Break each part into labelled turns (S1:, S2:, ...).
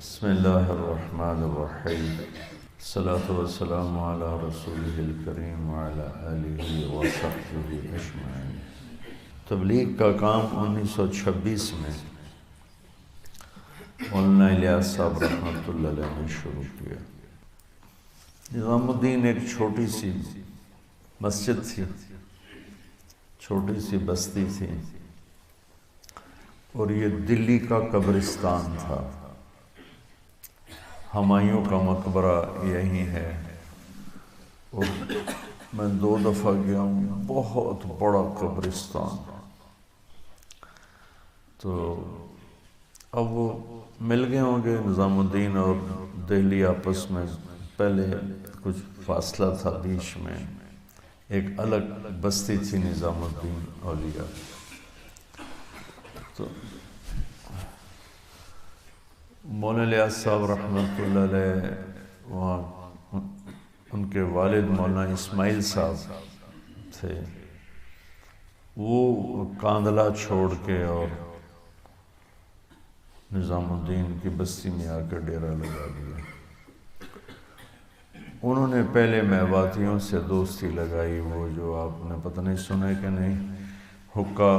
S1: بسم اللہ الرحمن الرحیم الصلاة والسلام علی رسولہ الکریم وعلی آلہ وصحبہ اجمعین۔ تبلیغ کا کام 1926 میں مولانا الیاس صاحب رحمۃ اللہ علیہ نے شروع کیا۔ نظام الدین ایک چھوٹی سی مسجد تھی، چھوٹی سی بستی تھی، اور یہ دلی کا قبرستان تھا۔ ہمایوں کا مقبرہ یہی ہے، اور میں 2 دفعہ گیا ہوں، بہت بڑا قبرستان۔ تو اب وہ مل گئے ہوں گے نظام الدین اور دہلی آپس میں، پہلے کچھ فاصلہ تھا بیچ میں، ایک الگ بستی تھی نظام الدین اولیاء۔ تو مولانا الیاس صاحب رحمۃ اللہ علیہ وہاں ان کے والد مولانا اسماعیل صاحب تھے، وہ کاندھلا چھوڑ کے اور نظام الدین کی بستی میں آ کے ڈیرا لگا دیا۔ انہوں نے پہلے میواتیوں سے دوستی لگائی، وہ جو آپ نے پتہ نہیں سنے کہ نہیں، حقہ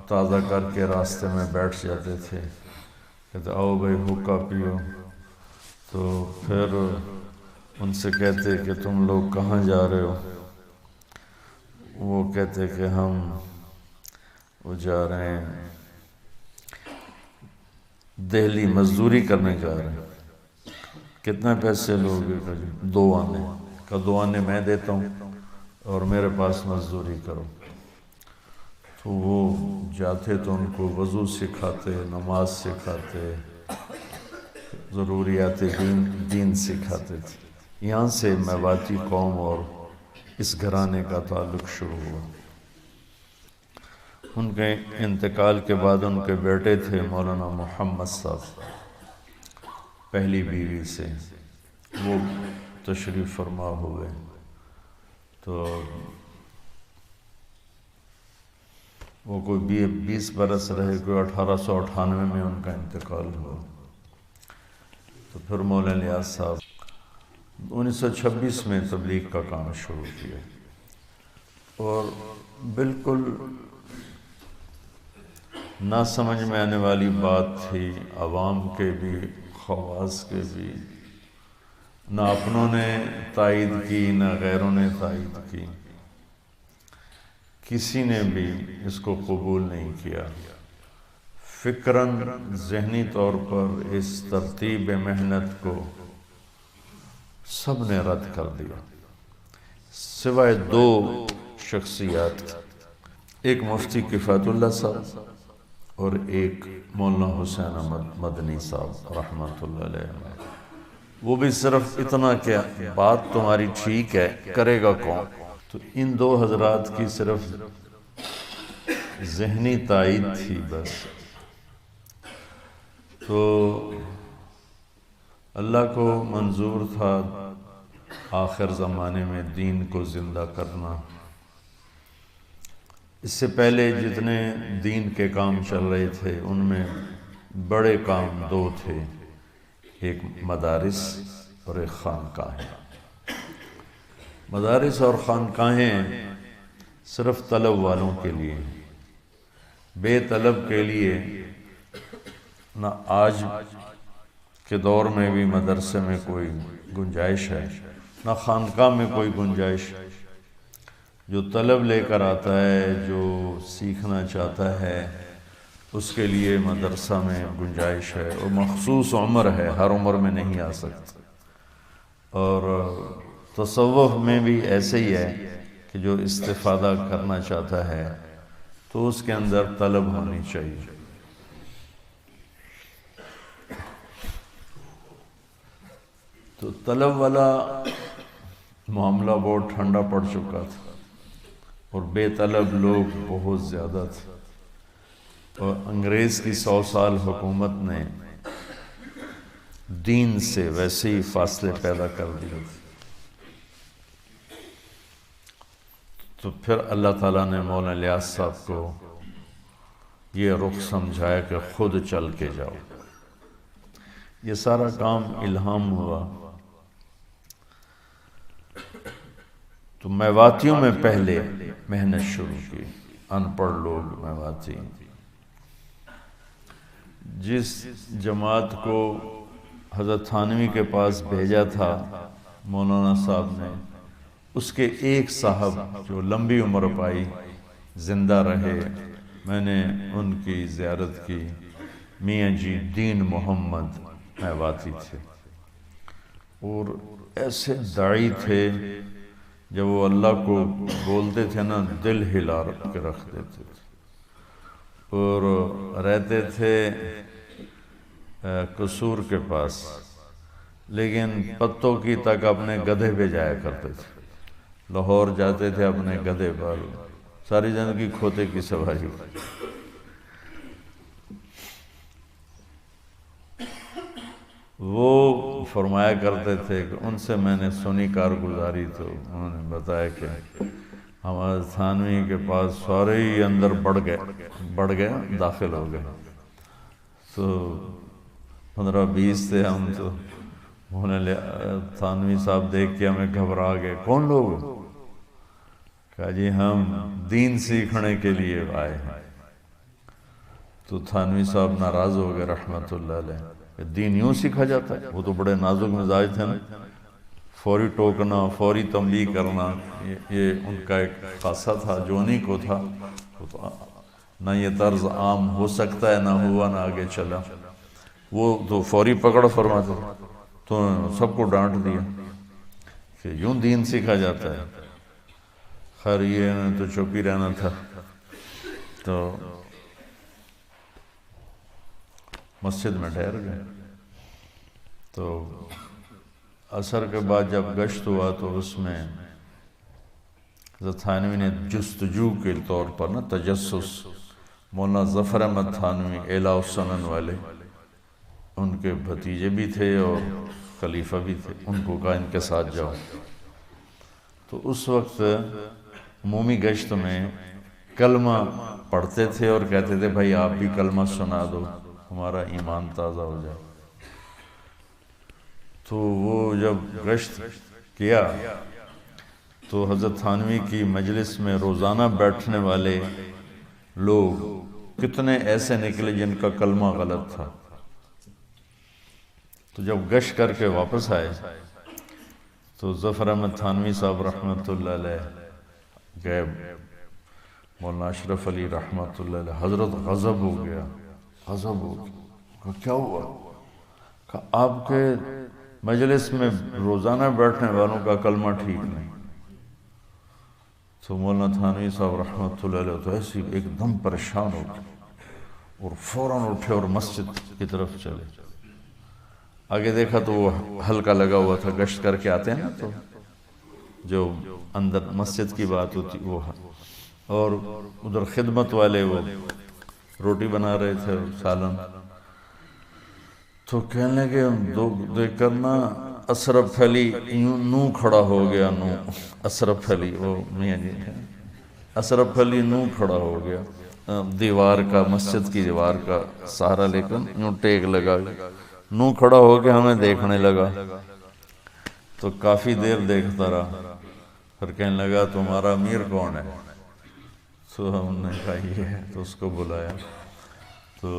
S1: تازہ کر کے راستے میں بیٹھ جاتے تھے، کہتے آؤ بھائی حقہ پیو۔ تو پھر ان سے کہتے کہ تم لوگ کہاں جا رہے ہو؟ وہ کہتے کہ ہم وہ جا رہے ہیں دہلی، مزدوری کرنے جا رہے ہیں۔ کتنے پیسے لوگے؟ 2 آنے کا 2 آنے میں دیتا ہوں اور میرے پاس مزدوری کرو۔ تو وہ جاتے تو ان کو وضو سکھاتے، نماز سکھاتے، ضروریات دین سکھاتے تھے۔ یہاں سے میواتی قوم اور اس گھرانے کا تعلق شروع ہوا۔ ان کے انتقال کے بعد ان کے بیٹے تھے مولانا محمد صاحب، پہلی بیوی سے، وہ تشریف فرما ہوئے۔ تو وہ کوئی 20 برس رہے، کوئی 1898 میں ان کا انتقال ہوا۔ تو پھر مولانا الیاس صاحب 1926 میں تبلیغ کا کام شروع کیا، اور بالکل نہ سمجھ میں آنے والی بات تھی، عوام کے بھی، خواص کے بھی، نہ اپنوں نے تائید کی نہ غیروں نے تائید کی، کسی نے بھی اس کو قبول نہیں کیا۔ فکراً ذہنی طور پر اس ترتیب محنت کو سب نے رد کر دیا، سوائے 2 شخصیات، ایک مفتی کفایت اللہ صاحب اور ایک مولانا حسین احمد مدنی صاحب رحمۃ اللہ علیہ۔ وہ بھی صرف اتنا کہ بات تمہاری ٹھیک ہے، کرے گا کون؟ تو ان 2 حضرات کی صرف ذہنی تائید تھی بس۔ تو اللہ کو منظور تھا آخر زمانے میں دین کو زندہ کرنا۔ اس سے پہلے جتنے دین کے کام چل رہے تھے ان میں بڑے کام 2 تھے، ایک مدارس اور ایک خانقاہیں۔ مدارس اور خانقاہیں صرف طلب والوں کے لیے، بے طلب کے لیے نہ آج کے دور میں بھی مدرسے میں کوئی گنجائش ہے، نہ خانقاہ میں کوئی گنجائش۔ جو طلب لے کر آتا ہے، جو سیکھنا چاہتا ہے، اس کے لیے مدرسہ میں گنجائش ہے، اور مخصوص عمر ہے، ہر عمر میں نہیں آ سکتا۔ اور تصوف میں بھی ایسے ہی ہے کہ جو استفادہ کرنا چاہتا ہے تو اس کے اندر طلب ہونی چاہیے۔ تو طلب والا معاملہ بہت ٹھنڈا پڑ چکا تھا، اور بے طلب لوگ بہت زیادہ تھے، اور انگریز کی 100 سال حکومت نے دین سے ویسے ہی فاصلے پیدا کر دیے۔ تو پھر اللہ تعالیٰ نے مولانا الیاس صاحب کو یہ رخ سمجھایا کہ خود چل کے جاؤ۔ یہ سارا کام الہام ہوا۔ تو میواتیوں میں پہلے محنت شروع کی، ان پڑھ لوگ میواتی۔ جس جماعت کو حضرت تھانوی کے پاس بھیجا تھا مولانا صاحب نے، اس کے ایک صاحب جو لمبی عمر پائی، زندہ رہے، میں نے ان کی زیارت کی، میاں جی دین محمد میواتی تھے، اور ایسے داعی تھے جب وہ اللہ کو بولتے تھے نا دل ہلا کے رکھ دیتے تھے، اور رہتے تھے قصور کے پاس، لیکن پتوں کی تک اپنے گدھے پہ جایا کرتے تھے، لاہور جاتے تھے اپنے گدھے پر، ساری زندگی کھوتے کی سواری۔ وہ فرمایا کرتے تھے کہ ان سے میں نے سنی کارگزاری، تو انہوں نے بتایا کہ ہمارے تھانوی کے پاس سارے ہی اندر بڑھ گئے داخل ہو گئے، تو 15-20 تھے ہم، تو انہوں نے تھانوی صاحب دیکھ کے ہمیں گھبرا گئے، کون لوگ؟ کہا جی ہم دین سیکھنے کے لیے آئے ہیں۔ تو تھانوی صاحب ناراض ہو گئے رحمت اللہ علیہ، کہ دین یوں سیکھا جاتا ہے؟ وہ تو بڑے نازک مزاج تھے نا، فوری ٹوکنا، فوری تنبیہ کرنا، یہ ان کا ایک خاصہ تھا جو انہیں کو تھا۔ نہ یہ طرز عام ہو سکتا ہے، نہ ہوا نہ آگے چلا، وہ تو فوری پکڑ فرماتے، تو سب کو ڈانٹ دیا کہ یوں دین سیکھا جاتا ہے۔ خیر یہ تو چپ ہی رہنا تھا، تو مسجد میں ٹھہر گئے۔ تو عصر کے بعد جب گشت ہوا تو اس میں حضرت تھانوی نے جستجو کے طور پر نا تجسس، مولانا ظفر احمد تھانوی اعلیٰ السنن والے، ان کے بھتیجے بھی تھے اور خلیفہ بھی تھے، ان کو کہا ان کے ساتھ جاؤ۔ تو اس وقت عمومی گشت میں کلمہ پڑھتے تھے اور کہتے تھے بھائی آپ بھی کلمہ سنا دو، ہمارا ایمان تازہ ہو جائے۔ تو وہ جب گشت کیا تو حضرت تھانوی کی مجلس میں روزانہ بیٹھنے والے لوگ کتنے ایسے نکلے جن کا کلمہ غلط تھا۔ تو جب گشت کر کے واپس آئے تو ظفر احمد تھانوی صاحب رحمۃ اللہ علیہ گئے، مولانا اشرف علی رحمۃ اللہ علیہ، حضرت غضب ہو گیا، غضب ہو گیا، کیا ہوا؟ کہ آپ کے مجلس میں روزانہ بیٹھنے والوں کا کلمہ ٹھیک نہیں۔ تو مولانا تھانوی صاحب رحمۃ اللہ علیہ تو ایسی ایک دم پریشان ہو گئے اور فوراً اٹھے اور مسجد کی طرف چلے۔ آگے دیکھا تو وہ حلقہ لگا ہوا تھا، گشت کر کے آتے ہیں نا تو جو اندر مسجد کی بات ہوتی وہ، اور ادھر خدمت والے وہ روٹی بنا رہے تھے، سالن۔ تو کہنے لگے دیکھ کرنا اشرف علی نو کھڑا ہو گیا، نو اشرف علی، وہ میاں جی اشرف علی نو کھڑا ہو گیا، دیوار کا، مسجد کی دیوار کا سہارا لے کر یوں ٹیک لگا، نو کھڑا ہو کے ہمیں دیکھنے لگا۔ تو کافی دیر دیکھتا رہا، پھر کہنے لگا تمہارا امیر کون ہے؟ تو ہم نے کہا یہ ہے، تو اس کو بلایا تو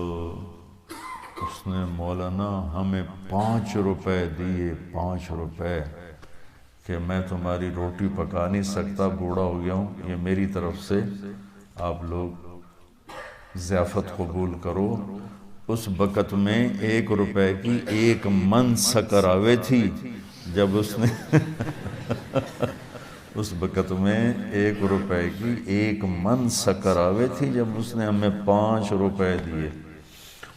S1: اس نے مولانا ہمیں 5 روپے دیے، 5 روپے، کہ میں تمہاری روٹی پکا نہیں سکتا، بوڑھا ہو گیا ہوں، یہ میری طرف سے آپ لوگ ضیافت قبول کرو۔ اس وقت میں 1 روپے کی 1 من شکر آوے تھی، جب اس نے اس وقت میں 1 روپے کی 1 من شکر آوے تھی، جب اس نے ہمیں 5 روپے دیے۔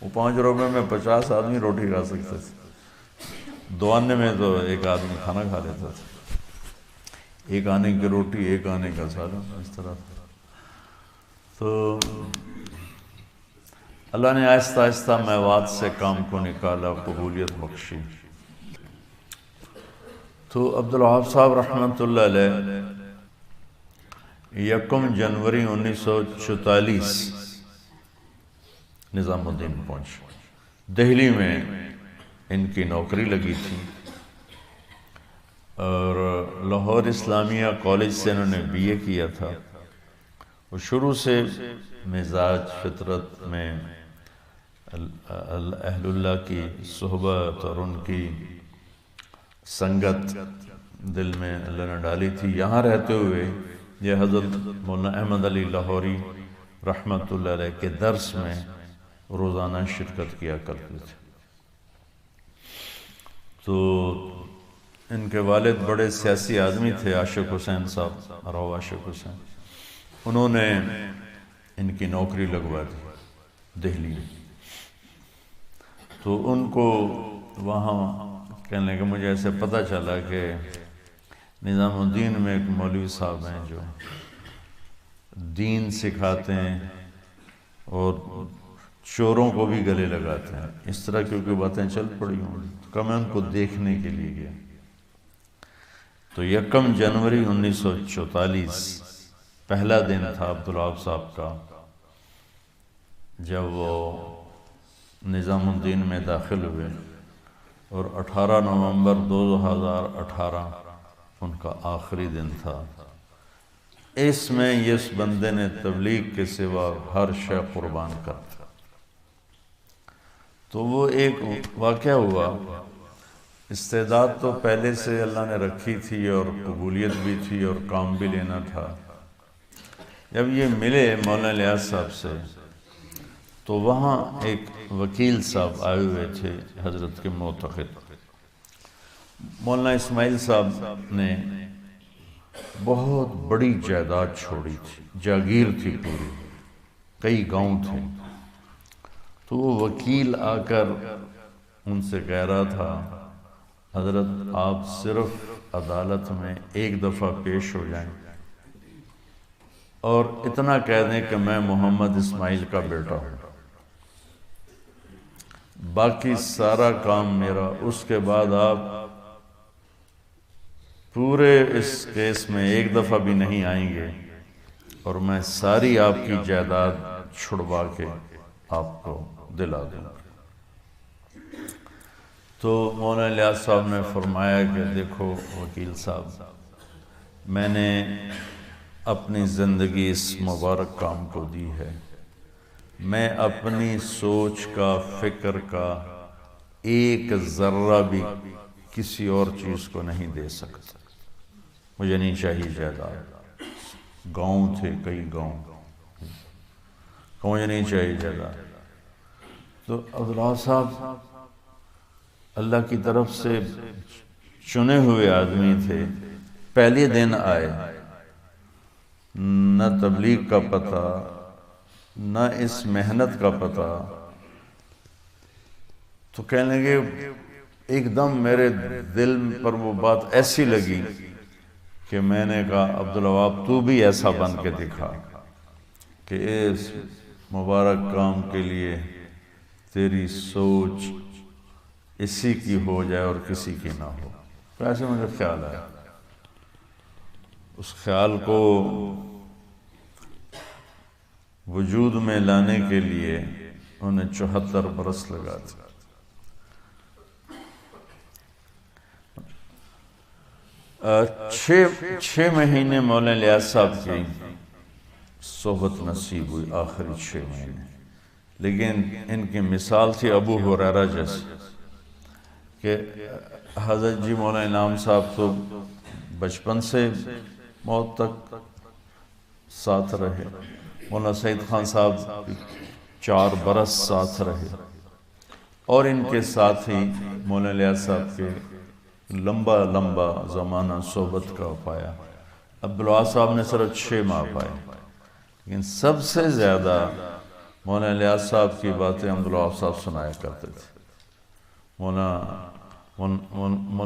S1: وہ 5 روپے میں 50 آدمی روٹی کھا سکتے تھے، 2 آنے میں تو 1 آدمی کھانا کھا لیتا تھا، 1 آنے کی روٹی 1 آنے کا سالن، اس طرح۔ تو اللہ نے آہستہ آہستہ میوات سے کام کو نکالا، قبولیت بخشی۔ تو عبدالوہاب صاحب رحمۃ اللہ علیہ 1 جنوری 1944 نظام الدین پہنچ، دہلی میں ان کی نوکری لگی تھی، اور لاہور اسلامیہ کالج سے انہوں نے بی اے کیا تھا۔ وہ شروع سے مزاج فطرت میں اہل اللہ کی صحبت اور ان کی سنگت دل میں اللہ نے ڈالی تھی۔ یہاں رہتے ہوئے یہ حضرت مولانا احمد علی لاہوری رحمۃ اللہ علیہ کے درس میں روزانہ شرکت کیا کرتے تھے۔ تو ان کے والد بڑے سیاسی آدمی تھے، عاشق حسین صاحب، راؤ عاشق حسین۔ انہوں نے ان کی نوکری لگوا دی دہلی میں۔ تو ان کو وہاں کہنے لگے، مجھے ایسے پتہ چلا کہ نظام الدین میں ایک مولوی صاحب ہیں جو دین سکھاتے ہیں اور چوروں کو بھی گلے لگاتے ہیں، اس طرح کیونکہ باتیں چل پڑی ہوں کہ میں ان کو دیکھنے کے لیے گیا۔ تو 1 جنوری 1944 پہلا دن تھا عبدالوہاب صاحب کا جب وہ نظام الدین میں داخل ہوئے، اور 18 نومبر 2018 ان کا آخری دن تھا۔ اس میں اس بندے نے تبلیغ کے سوا ہر شے قربان کر دیا۔ تو وہ ایک واقعہ ہوا، استعداد تو پہلے سے اللہ نے رکھی تھی اور قبولیت بھی تھی اور کام بھی لینا تھا۔ جب یہ ملے مولانا الیاس صاحب سے تو وہاں ایک وکیل صاحب آئے ہوئے تھے حضرت کے معتقد۔ مولانا اسماعیل صاحب نے بہت بڑی جائیداد چھوڑی تھی، جاگیر تھی پوری، کئی گاؤں تھے۔ تو وہ وکیل آ کر ان سے کہہ رہا تھا، حضرت آپ صرف عدالت میں ایک دفعہ پیش ہو جائیں اور اتنا کہہ دیں کہ میں محمد اسماعیل کا بیٹا ہوں، باقی سارا کام میرا۔ اس کے بعد آپ پورے اس کیس میں ایک دفعہ بھی نہیں آئیں گے اور میں ساری آپ کی جائیداد چھڑوا کے آپ کو دلا دوں گا۔ تو مولانا الیاس صاحب نے فرمایا کہ دیکھو وکیل صاحب، میں نے اپنی زندگی اس مبارک کام کو دی ہے، میں اپنی سوچ کا، فکر کا ایک ذرہ بھی کسی اور چیز کو نہیں دے سکتا۔ مجھے نہیں چاہیے جائیداد، گاؤں تھے کئی گاؤں، مجھے نہیں چاہیے جائیداد۔ تو عبداللہ صاحب اللہ کی طرف سے چنے ہوئے آدمی تھے، پہلے دن آئے، نہ تبلیغ کا پتہ، نہ اس محنت کا پتہ۔ تو کہنے لگے، ایک دم میرے دل پر وہ بات ایسی لگی کہ میں نے کہا عبدالوہاب تو بھی ایسا بن کے دکھا کہ اس مبارک کام کے لیے تیری سوچ اسی کی ہو جائے اور کسی کی نہ ہو۔ تو ایسے مجھے خیال آیا، اس خیال کو وجود میں لانے کے لیے انہیں 74 برس لگا تھے۔ چھ مہینے مولانا الیاس صاحب کی صحبت نصیب ہوئی، آخری 6 مہینے، لیکن ان کی مثال تھی ابو ہریرہ جیسی کہ حضرت جی مولانا انعام صاحب تو بچپن سے موت تک ساتھ رہے، مولانا سعید خان صاحب 4 برس ساتھ رہے، اور ان کے ساتھ ہی مولانا الیاس صاحب کے لمبا زمانہ صحبت کا پایا۔ عبدالوہاب صاحب نے صرف 6 ماہ پائے، لیکن سب سے زیادہ مولانا الیاس صاحب کی باتیں عبدالوہاب صاحب سنایا کرتے تھے۔ مولانا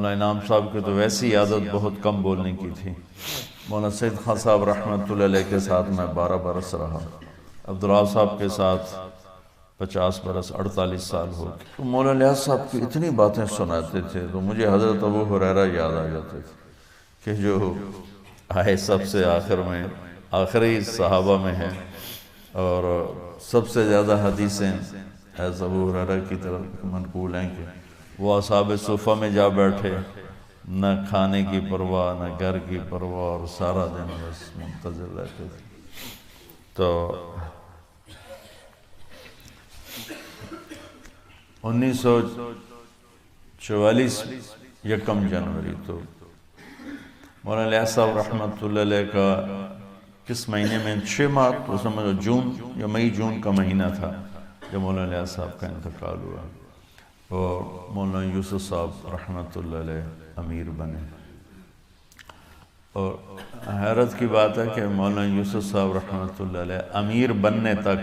S1: انعام صاحب کی تو ویسی عادت بہت کم بولنے کی تھی۔ مولانا سعید خان صاحب رحمۃ اللہ علیہ کے ساتھ میں 12 برس رہا، عبدالوہاب صاحب کے ساتھ 50 برس، 48 سال ہو گئے۔ تو مولانا الیاس صاحب کی اتنی باتیں سناتے تھے تو مجھے حضرت ابو ہریرہ یاد آ جاتے تھے کہ جو آئے سب سے آخر میں، آخری صحابہ میں ہیں، اور سب سے زیادہ حدیثیں ابو ہریرہ کی طرف منقول ہیں کہ وہ اصحاب صفہ میں جا بیٹھے، نہ کھانے کی پرواہ نہ گھر کی پرواہ، اور سارا دن بس منتظر رہتے تھے۔ تو 1944 یکم جنوری تو مولانا الیاس صاحب رحمۃ اللہ علیہ کا کس مہینے میں 6 ماہ تو سمجھو جون یا مئی جون کا مہینہ تھا جب مولانا الیاس صاحب کا انتقال ہوا، اور مولانا یوسف صاحب رحمۃ اللہ علیہ امیر بنے۔ اور حیرت کی بات ہے کہ مولانا یوسف صاحب رحمۃ اللہ علیہ امیر بننے تک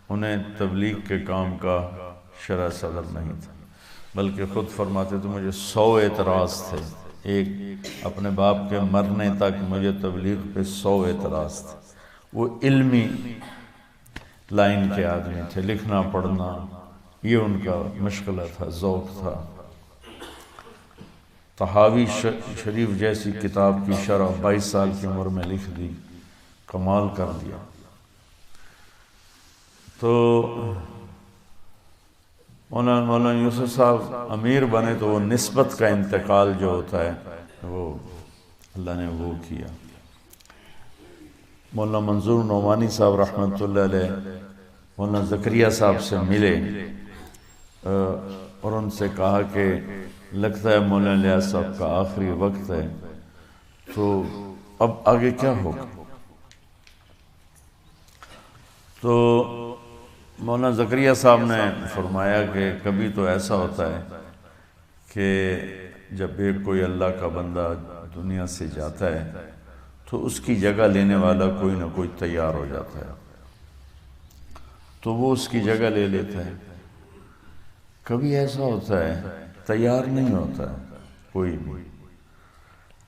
S1: انہیں تبلیغ کے کام کا شرح صدر نہیں تھا، بلکہ خود فرماتے تھے مجھے 100 اعتراض تھے، ایک اپنے باپ کے مرنے تک مجھے تبلیغ پہ 100 اعتراض تھے۔ وہ علمی لائن کے آدمی تھے، لکھنا پڑھنا یہ ان کا مشغلہ تھا، ذوق تھا۔ طحاوی شریف جیسی کتاب کی شرح 22 سال کی عمر میں لکھ دی، کمال کر دیا۔ تو مولانا یوسف صاحب امیر بنے تو وہ نسبت کا انتقال جو ہوتا ہے وہ اللہ نے وہ کیا۔ مولانا منظور نعمانی صاحب رحمۃ اللہ علیہ مولانا زکریا صاحب سے ملے اور ان سے کہا کہ لگتا ہے مولانا الیاس صاحب کا آخری وقت ہے، تو اب آگے کیا ہوگا؟ تو مولانا زکریا صاحب نے فرمایا کہ کبھی تو ایسا ہوتا ہے کہ جب ایک کوئی اللہ کا بندہ دنیا سے جاتا ہے تو اس کی جگہ لینے والا کوئی نہ کوئی تیار ہو جاتا ہے، تو وہ اس کی جگہ لے لیتا ہے۔ کبھی ایسا ہوتا ہے تیار نہیں ہوتا ہے کوئی بھی،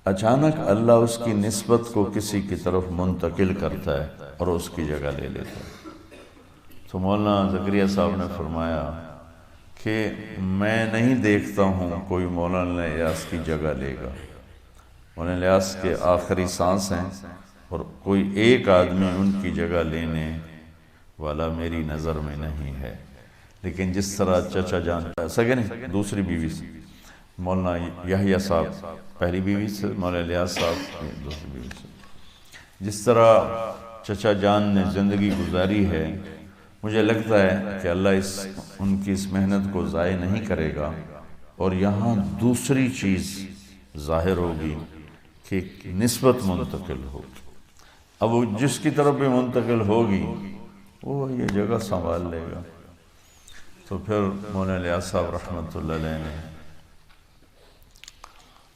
S1: اچانک اللہ اس کی نسبت کو کسی کی طرف منتقل کرتا ہے اور اس کی جگہ لے لیتا ہے۔ تو مولانا زکریا صاحب نے فرمایا کہ میں نہیں دیکھتا ہوں کوئی مولانا الیاس کی جگہ لے گا، مولانا الیاس کے آخری سانس ہیں اور کوئی ایک آدمی ان کی جگہ لینے والا میری نظر میں نہیں ہے۔ لیکن جس طرح چچا جان سگے نہیں دوسری بیوی سے مولانا یحییٰ صاحب پہلی بیوی سے، مولانا الیاس صاحب دوسری بیوی سے، جس طرح چچا جان نے زندگی گزاری ہے، مجھے لگتا ہے کہ اللہ ان کی اس محنت کو ضائع نہیں کرے گا، اور یہاں دوسری چیز ظاہر ہوگی کہ نسبت منتقل ہوگی۔ اب وہ جس کی طرف بھی منتقل ہوگی وہ یہ جگہ سنبھال لے گا۔ تو پھر مولانا الیاس صاحب رحمۃ اللہ علیہ نے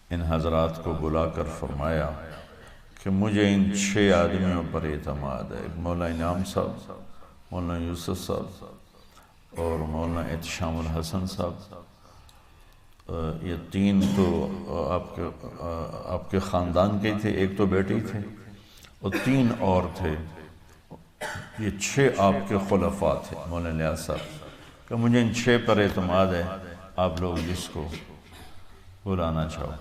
S1: ان حضرات کو بلا کر فرمایا کہ مجھے ان 6 آدمیوں پر اعتماد ہے، مولانا انعام صاحب، مولانا یوسف صاحب اور مولانا احتشام الحسن صاحب، یہ 3 تو آپ کے خاندان کے تھے، ایک تو بیٹے تھے اور 3 اور تھے، یہ 6 آپ کے خلفاء تھے مولانا الیاس صاحب کہ مجھے ان 6 پر اعتماد ہے، آپ لوگ جس کو بلانا چاہو۔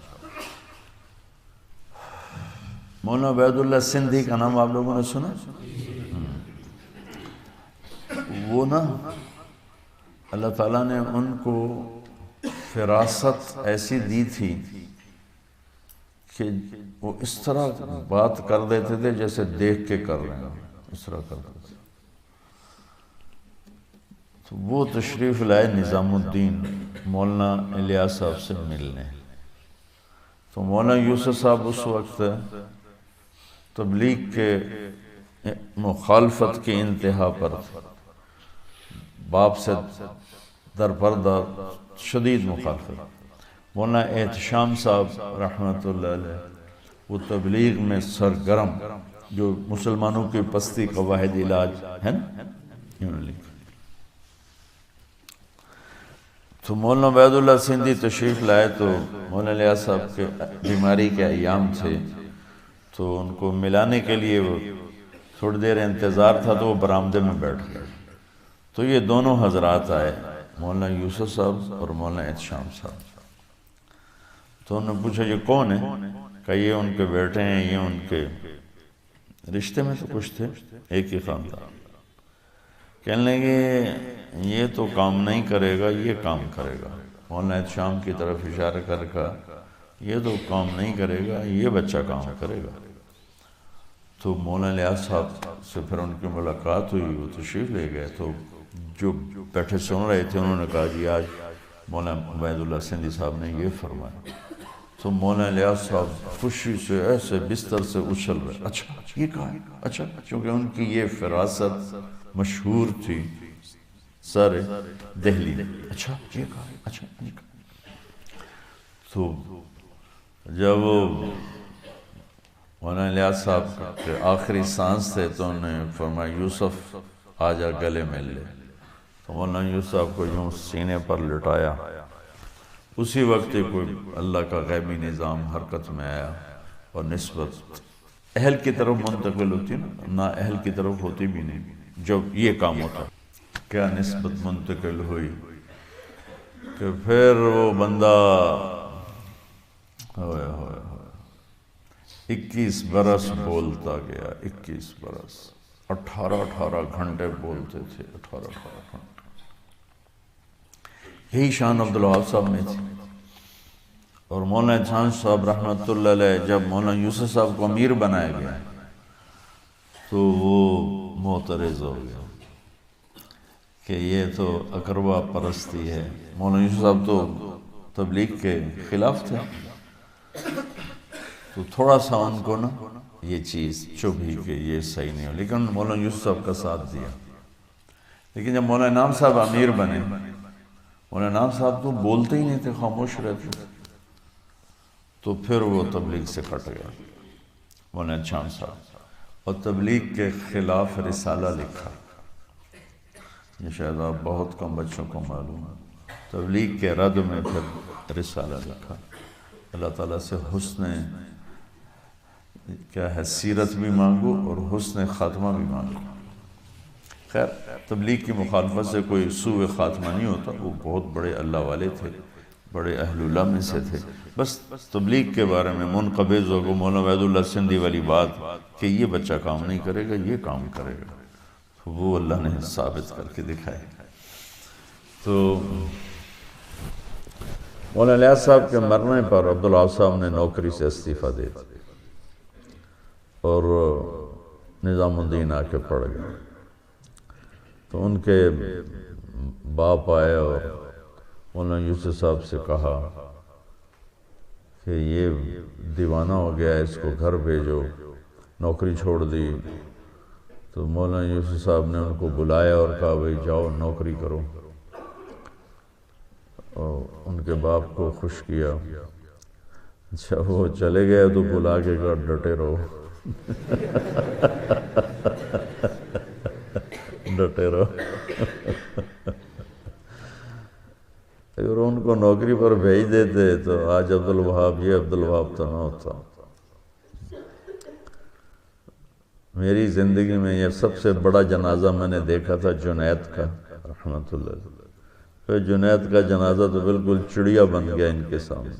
S1: مولانا عبید اللہ سندھی کا نام آپ لوگوں نے سنا؟ وہ نا اللہ تعالیٰ نے ان کو فراست ایسی دی تھی کہ وہ اس طرح بات کر دیتے تھے جیسے دیکھ کے کر رہے ہیں، اس طرح کرتے تھے۔ تو وہ تشریف لائے نظام الدین مولانا الیاس صاحب سے ملنے، تو مولانا یوسف صاحب اس وقت تبلیغ کے مخالفت کی انتہا پر تھے، باپ سے درپردہ شدید مخالفت۔ مولانا احتشام صاحب رحمۃ اللہ علیہ وہ تبلیغ میں سرگرم، جو مسلمانوں کی پستی کا واحد علاج ہے نا، تو مولانا عبید اللہ سندھی تشریف لائے، تو مولانا الیاس صاحب کے بیماری کے ایام تھے، تو ان کو ملانے کے لیے وہ تھوڑی دیر انتظار تھا، تو وہ برآمدے میں بیٹھ گئے، تو یہ دونوں حضرات آئے، مولانا یوسف صاحب اور مولانا احتشام صاحب۔ تو انہوں نے پوچھا یہ کون ہے؟ کہ یہ ان کے بیٹے ہیں، یہ ان کے رشتے میں تو کچھ تھے، ایک ہی خاندان۔ کہنے لگے یہ تو کام نہیں کرے گا، یہ کام کرے گا۔ مولانا شام کی طرف اشارہ کر کہا یہ تو کام نہیں کرے گا، یہ بچہ کام کرے گا۔ تو مولانا الیاس صاحب سے پھر ان کی ملاقات ہوئی، وہ تشریف لے گئے۔ تو جو بیٹھے سن رہے تھے انہوں نے کہا جی آج مولانا عبید اللہ سندھی صاحب نے یہ فرمایا۔ تو مولانا الیاس صاحب خوشی سے ایسے بستر سے اچھل رہے، اچھا یہ کہا ہے، اچھا، چونکہ ان کی یہ فراست مشہور تھی سارے دہلی میں، اچھا یہ کہا ہے، اچھا یہ کہا ہے۔ تو جب مولانا الیاس صاحب کے آخری سانس تھے تو انہوں نے فرمایا یوسف آجا گلے مل لے۔ تو مولانا یوسف صاحب کو یوں سینے پر لٹایا، اسی وقت ہی کوئی اللہ کا غیبی نظام حرکت میں آیا اور نسبت اہل کی طرف منتقل ہوتی نا، نہ اہل کی طرف ہوتی بھی نہیں جب یہ کام ہوتا۔ کیا نسبت منتقل ہوئی کہ پھر وہ بندہ 21 برس بولتا گیا، 21 برس، 18 گھنٹے بولتے تھے، 18 گھنٹے۔ یہی شان عبدالوہاب صاحب میں تھی۔ اور مولانا جان صاحب رحمۃ اللہ علیہ جب مولانا یوسف صاحب کو امیر بنایا گیا تو وہ معترض ہو گیا کہ یہ تو اقربا پرستی ہے۔ مولانا یوسف صاحب تو تبلیغ کے خلاف تھے، تو تھوڑا سا ان کو نا یہ چیز چبھی کہ یہ صحیح نہیں ہو، لیکن مولانا یوسف صاحب کا ساتھ دیا۔ لیکن جب مولانا انعام صاحب امیر بنے، مولانا انعام صاحب تو بولتے ہی نہیں تھے، خاموش رہتے تھے، تو پھر وہ تبلیغ سے کٹ گیا مولانا شام صاحب، اور تبلیغ کے خلاف رسالہ لکھا۔ یہ شاید آپ بہت کم بچوں کو معلوم ہے، تبلیغ کے رد میں پھر رسالہ لکھا۔ اللہ تعالیٰ سے حسن کیا ہے سیرت بھی مانگو اور حسن خاتمہ بھی مانگو۔ خیر تبلیغ کی مخالفت سے کوئی سوء خاتمہ نہیں ہوتا، وہ بہت بڑے اللہ والے تھے، بڑے اہل اللہ میں سے تھے۔ بس تبلیغ کے بارے میں منقبض ہو گئے مولانا عبید اللہ سندھی والی بات کہ یہ بچہ کام نہیں کرے گا، یہ کام کرے گا، تو وہ اللہ نے ثابت کر کے دکھائے۔ تو مولانا الیاس صاحب کے مرنے پر عبدالوہاب صاحب نے نوکری سے استعفیٰ دے دیا اور نظام الدین آ کے پڑھ گئے۔ تو ان کے باپ آئے اور مولانا یوسف صاحب سے کہا کہ یہ دیوانہ ہو گیا ہے، اس کو گھر بھیجو، نوکری چھوڑ دی۔ تو مولانا یوسف صاحب نے ان کو بلایا اور کہا بھائی جاؤ نوکری کرو، اور ان کے باپ کو خوش کیا۔ اچھا وہ چلے گئے تو بلا کے کہا ڈٹے رہو، ڈٹے رہو۔ اگر ان کو نوکری پر بھیج دیتے تو آج عبدالوہاب یہ عبدالوہاب تو نہ ہوتا۔ میری زندگی میں یہ سب سے بڑا جنازہ میں نے دیکھا تھا جنید کا رحمۃ اللہ علیہ۔ پھر جنید کا جنازہ تو بالکل چڑیا بن گیا ان کے سامنے۔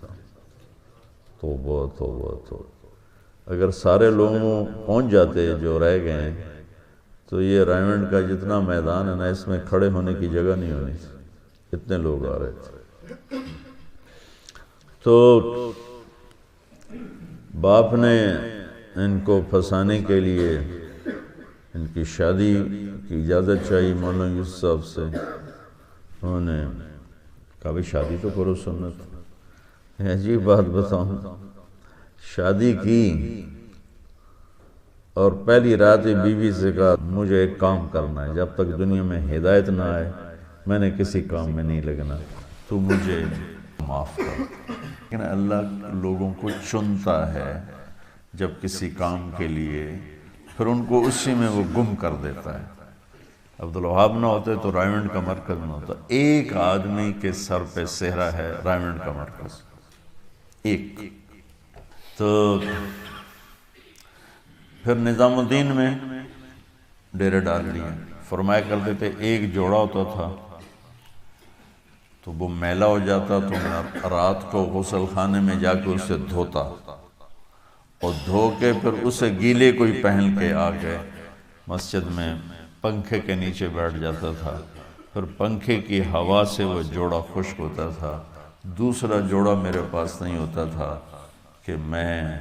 S1: توبہ توبہ توبہ، اگر سارے لوگ پہنچ جاتے جو رہ گئے ہیں تو یہ رائمنڈ کا جتنا میدان ہے نا، اس میں کھڑے ہونے کی جگہ نہیں ہونی تھی، اتنے لوگ آ رہے تھے۔ تو باپ نے ان کو پھنسانے کے لیے ان کی شادی کی اجازت چاہیے مولانا یوسف صاحب سے۔ انہوں نے کہا بھی شادی تو کرو، سنت۔ عجیب بات بتاؤں، شادی کی اور پہلی رات ہی بیوی سے کہا مجھے ایک کام کرنا ہے، جب تک دنیا میں ہدایت نہ آئے میں نے کسی کام میں نہیں لگنا، تو مجھے معاف کر۔ لیکن اللہ لوگوں کو چنتا ہے جب کسی کام کے لیے، پھر ان کو اسی میں وہ گم کر دیتا ہے۔ عبدالوہاب نہ ہوتے تو رائمنڈ کا مرکز نہ ہوتا۔ ایک آدمی کے سر پہ صحرا ہے رائمنڈ کا مرکز، ایک۔ تو پھر نظام الدین میں ڈیرے ڈال لیے۔ فرمایا کرتے تھے ایک جوڑا ہوتا تھا تو وہ میلا ہو جاتا تو میں رات کو غسل خانے میں جا کے اسے دھوتا، اور دھو کے پھر اسے گیلے کوئی پہن کے آ کے مسجد میں پنکھے کے نیچے بیٹھ جاتا تھا، پھر پنکھے کی ہوا سے وہ جوڑا خشک ہوتا تھا، دوسرا جوڑا میرے پاس نہیں ہوتا تھا کہ میں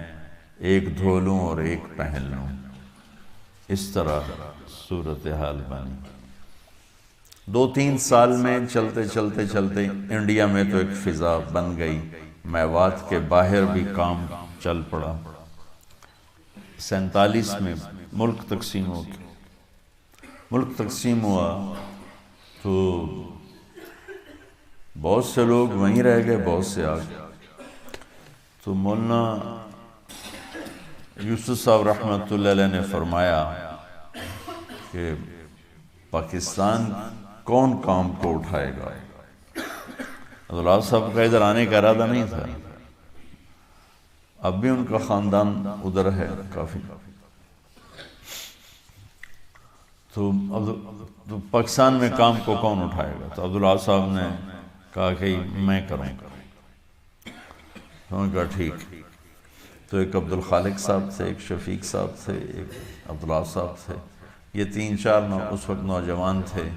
S1: ایک دھو لوں اور ایک پہن لوں. اس طرح صورتحال بنی. 2-3 سال میں چلتے انڈیا میں تو ایک فضا بن گئی. میوات کے باہر بھی کام چل پڑا. 47 میں ملک تقسیم ہوا تو بہت سے لوگ وہیں رہ گئے، بہت سے آ گئے. تو مولانا یوسف صاحب رحمۃ اللہ علیہ نے فرمایا کہ پاکستان کون کام کو اٹھائے گا. عبداللہ صاحب کا ادھر آنے کا ارادہ نہیں تھا. اب بھی ان کا خاندان ادھر ہے کافی. تو پاکستان میں کام کو کون اٹھائے گا؟ تو عبداللہ صاحب نے کہا کہ میں کروں گا. انہوں نے کہا ٹھیک. تو ایک عبدالخالق صاحب تھے، ایک شفیق صاحب تھے، ایک عبداللہ صاحب تھے. یہ 3-4 اس وقت نوجوان تھے.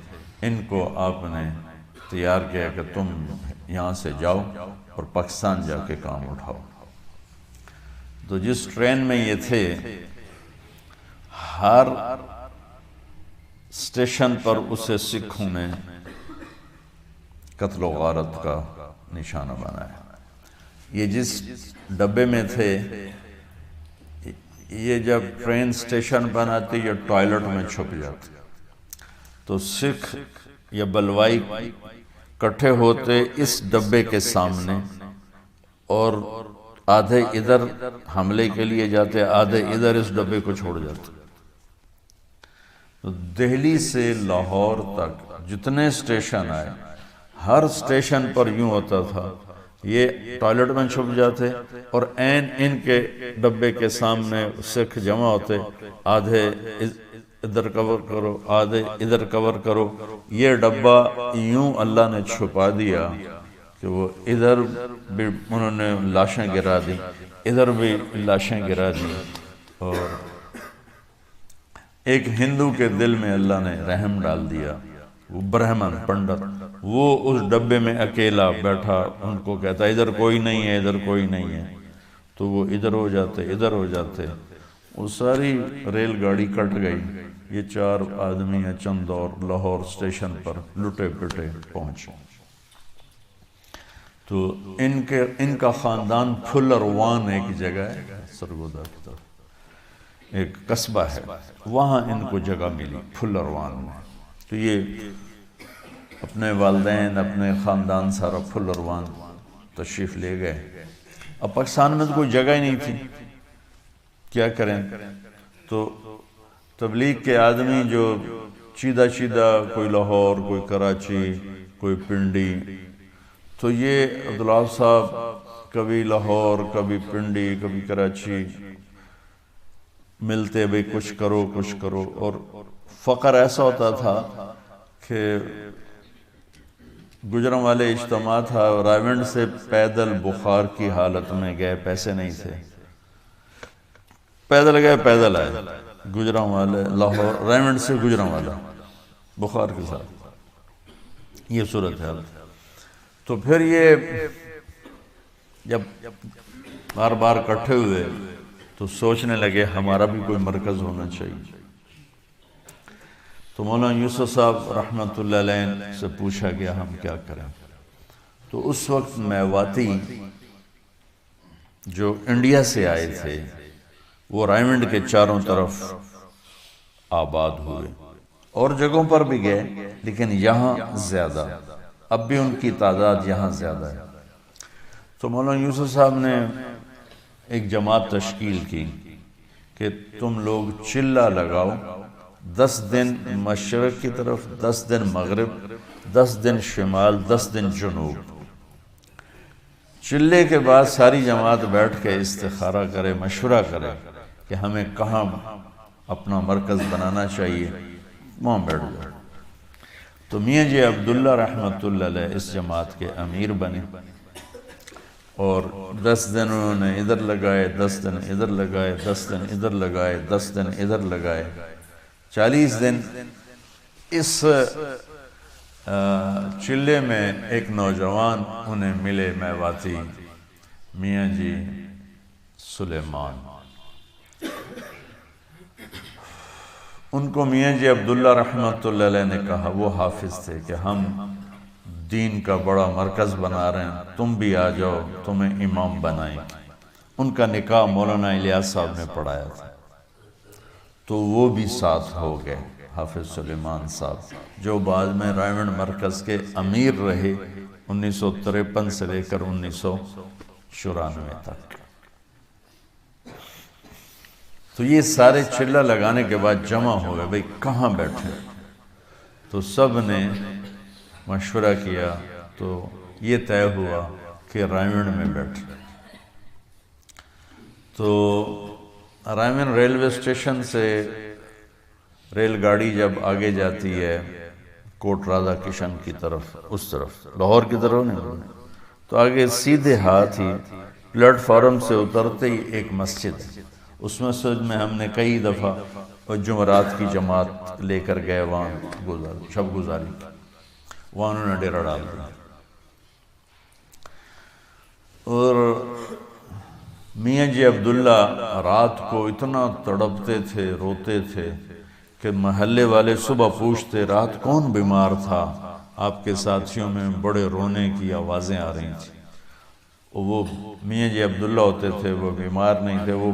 S1: ان کو آپ نے تیار کیا کہ تم یہاں سے جاؤ اور پاکستان جا کے کام اٹھاؤ. تو جس ٹرین میں یہ تھے، ہر اسٹیشن پر اسے سکھوں نے قتل و غارت کا نشانہ بنایا. یہ جس ڈبے میں تھے، یہ جب ٹرین اسٹیشن پر آتی یا ٹوائلٹ میں چھپ جاتے تو سکھ یا بلوائی کٹھے ہوتے اس ڈبے کے سامنے، اور آدھے ادھر حملے کے لیے جاتے، آدھے ادھر اس ڈبے کو چھوڑ جاتے. تو دہلی سے لاہور تک جتنے اسٹیشن آئے، ہر اسٹیشن پر یوں ہوتا تھا، یہ ٹوائلٹ میں چھپ جاتے اور عین ان کے ڈبے کے سامنے سکھ جمع ہوتے، آدھے ادھر کور کرو، آدھے ادھر کور کرو. یہ ڈبہ یوں اللہ نے چھپا دیا کہ وہ ادھر بھی انہوں نے لاشیں گرا دی، ادھر بھی لاشیں گرا دی. اور ایک ہندو کے دل میں اللہ نے رحم ڈال دیا، وہ برہمن پنڈت، وہ اس ڈبے میں اکیلا بیٹھا، ان کو کہتا ادھر کوئی نہیں ہے، ادھر کوئی نہیں ہے. تو وہ ادھر ہو جاتے، ادھر ہو جاتے. وہ ساری ریل گاڑی کٹ گئی. یہ 4 آدمی ہیں چند اور لاہور اسٹیشن پر لٹے پٹے پہنچے. تو ان کا خاندان پھلروان ایک جگہ ہے سرگودا کی طرف، ایک قصبہ ہے، وہاں ان کو جگہ ملی پھلروان میں. تو یہ اپنے والدین، اپنے خاندان سارا پھلروان تشریف لے گئے. اب پاکستان میں تو کوئی جگہ ہی نہیں تھی، کیا کریں؟ تو تبلیغ کے آدمی جو چیدہ کوئی لاہور، کوئی کراچی، کوئی پنڈی، تو یہ عبداللہ صاحب کبھی لاہور، کبھی پنڈی، کبھی کراچی ملتے، بھئی کچھ کرو. اور فقر ایسا ہوتا تھا کہ گجرانوالے اجتماع تھا، رائیونڈ سے پیدل بخار کی حالت میں گئے، پیسے نہیں تھے، پیدل گئے پیدل آئے. گجرانوالے لاہور، رائیونڈ سے گجرانوالہ بخار کے ساتھ، یہ صورت ہے. تو پھر یہ جب بار بار اکٹھے ہوئے تو سوچنے لگے ہمارا بھی کوئی مرکز ہونا چاہیے. تو مولانا یوسف صاحب رحمۃ اللہ علیہ سے پوچھا گیا ہم کیا کریں. تو اس وقت میواتی جو انڈیا سے آئے تھے وہ رائیونڈ کے چاروں طرف آباد ہوئے، اور جگہوں پر بھی گئے، لیکن یہاں زیادہ، اب بھی ان کی تعداد یہاں زیادہ ہے. تو مولانا یوسف صاحب نے ایک جماعت تشکیل کی کہ تم لوگ چلہ لگاؤ، 10 دن مشرق کی طرف، 10 دن مغرب، 10 دن شمال، 10 دن جنوب. چلے کے بعد ساری جماعت بیٹھ کے استخارہ کرے، مشورہ کرے کہ ہمیں کہاں اپنا مرکز بنانا چاہیے، وہاں بیٹھ جائے. تو میاں جی عبداللہ رحمۃ اللہ علیہ اس جماعت کے امیر بنے، اور 10 دن انہوں نے ادھر لگائے، 10 دن ادھر لگائے، 10 دن ادھر لگائے، 10 دن ادھر لگائے. 40 دن اس چلے میں ایک نوجوان انہیں ملے میواتی، میاں جی سلیمان۔ ان کو میاں جی عبداللہ رحمۃ اللہ علیہ نے کہا، وہ حافظ تھے، کہ ہم دین کا بڑا مرکز بنا رہے ہیں، تم بھی آ جاؤ، تمہیں امام بنائیں گے۔ ان کا نکاح مولانا الیاس صاحب نے پڑھایا تھا، تو وہ بھی ساتھ ہو گئے، حافظ سلیمان صاحب، جو بعد میں رائمنڈ مرکز کے امیر رہے 1953 سے لے کر 1994 تک۔ تو یہ سارے چلہ لگانے کے بعد جمع ہو گئے، بھئی کہاں بیٹھیں؟ تو سب نے مشورہ کیا، تو یہ طے ہوا کہ رائمنڈ میں بیٹھیں۔ تو رائمنڈ ریلوے اسٹیشن سے ریل گاڑی جب آگے جاتی ہے کوٹ راجہ کشن کی طرف، اس طرف لاہور کی طرف نہیں، تو آگے سیدھے ہاتھ ہی پلیٹ فارم سے اترتے ہی ایک مسجد ہے۔ اس مسجد میں ہم نے کئی دفعہ جمعرات کی جماعت لے کر گئے، وہاں شب گزاری، وہاں انہوں نے ڈیرا ڈال دیا۔ اور میاں جی عبداللہ رات کو اتنا تڑپتے تھے، روتے تھے کہ محلے والے صبح پوچھتے رات کون بیمار تھا؟ آپ کے ساتھیوں میں بڑے رونے کی آوازیں آ رہی تھیں۔ وہ میاں جی عبداللہ ہوتے تھے، وہ بیمار نہیں تھے۔ وہ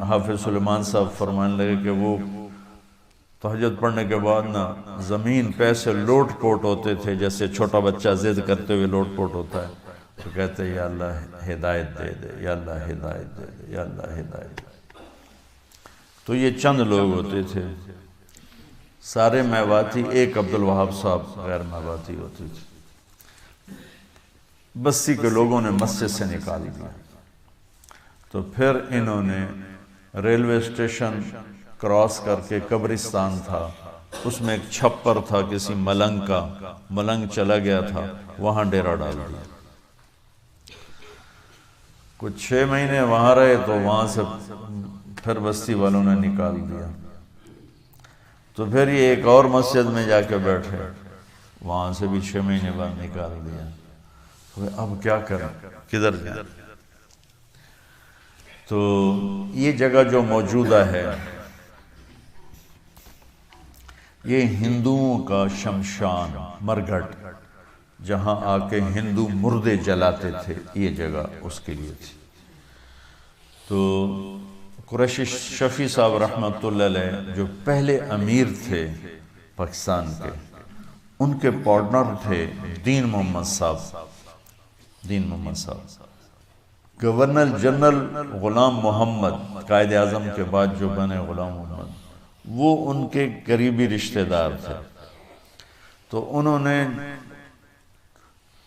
S1: حافظ سلیمان صاحب فرمانے لگے کہ وہ تہجد پڑھنے کے بعد نا زمین پہ سے لوٹ پوٹ ہوتے تھے، جیسے چھوٹا بچہ ضد کرتے ہوئے لوٹ پوٹ ہوتا ہے، تو کہتے یا اللہ ہدایت دے دے، یا اللہ ہدایت دے دے، یا اللہ ہدایت دے دے۔ تو یہ چند لوگ ہوتے تھے، سارے میواتی، ایک عبدالوہاب صاحب غیر میواتی ہوتے تھے۔ بستی کے لوگوں نے مسجد سے نکال دیا، تو پھر انہوں نے ریلوے اسٹیشن کراس کر کے قبرستان تھا، اس میں ایک چھپر تھا کسی ملنگ کا، ملنگ چلا گیا تھا، وہاں ڈیرا ڈال دیا۔ کچھ 6 مہینے وہاں رہے، تو وہاں سے پھر بستی والوں نے نکال دیا۔ تو پھر یہ ایک اور مسجد میں جا کے بیٹھے، وہاں سے بھی 6 مہینے بعد نکال دیا۔ تو اب کیا کریں، کدھر جائیں؟ تو یہ جگہ جو موجودہ ہے، یہ ہندوؤں کا شمشان، مرگھٹ، جہاں آ کے ہندو مردے جلاتے تھے، یہ جگہ اس کے لیے تھی۔ تو قریشی شفیع صاحب رحمۃ اللہ علیہ جو پہلے امیر تھے پاکستان کے، ان کے پارٹنر تھے دین محمد صاحب، دین محمد صاحب۔ گورنر جنرل غلام محمد، قائد اعظم کے بعد جو بنے غلام محمد، وہ ان کے قریبی رشتہ دار تھے۔ تو انہوں نے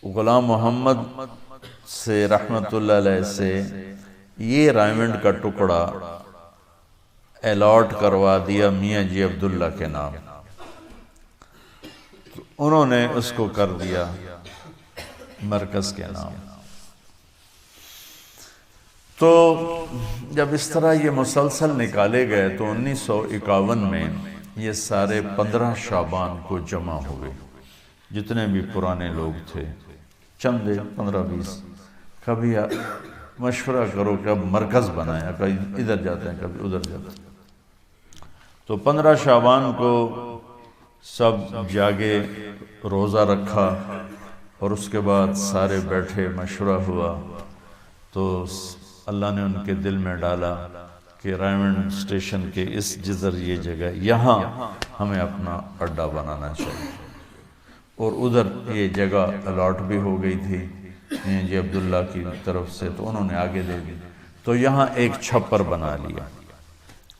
S1: غلام محمد سے رحمت اللہ علیہ سے یہ رائمنڈ کا ٹکڑا الاٹ کروا دیا میاں جی عبداللہ کے نام۔ تو انہوں نے اس کو کر دیا مرکز کے نام۔ تو جب اس طرح یہ مسلسل نکالے گئے تو 1951 میں یہ سارے 15 شعبان کو جمع ہوئے، جتنے بھی پرانے لوگ تھے، چند 15-20، کبھی مشورہ کرو کہ اب مرکز بنایا، کبھی ادھر جاتے ہیں کبھی ادھر جاتے ہیں۔ تو 15 شعبان کو سب جاگے، روزہ رکھا، اور اس کے بعد سارے بیٹھے، مشورہ ہوا، تو اللہ نے ان کے دل میں ڈالا کہ رائمنڈ اسٹیشن کے اس جزر یہ جگہ، یہاں ہمیں اپنا اڈا بنانا چاہیے۔ اور ادھر یہ جگہ الاٹ بھی ہو گئی تھی میاں جی عبداللہ کی طرف سے، تو انہوں نے آگے دے دی۔ تو یہاں ایک چھپر بنا لیا،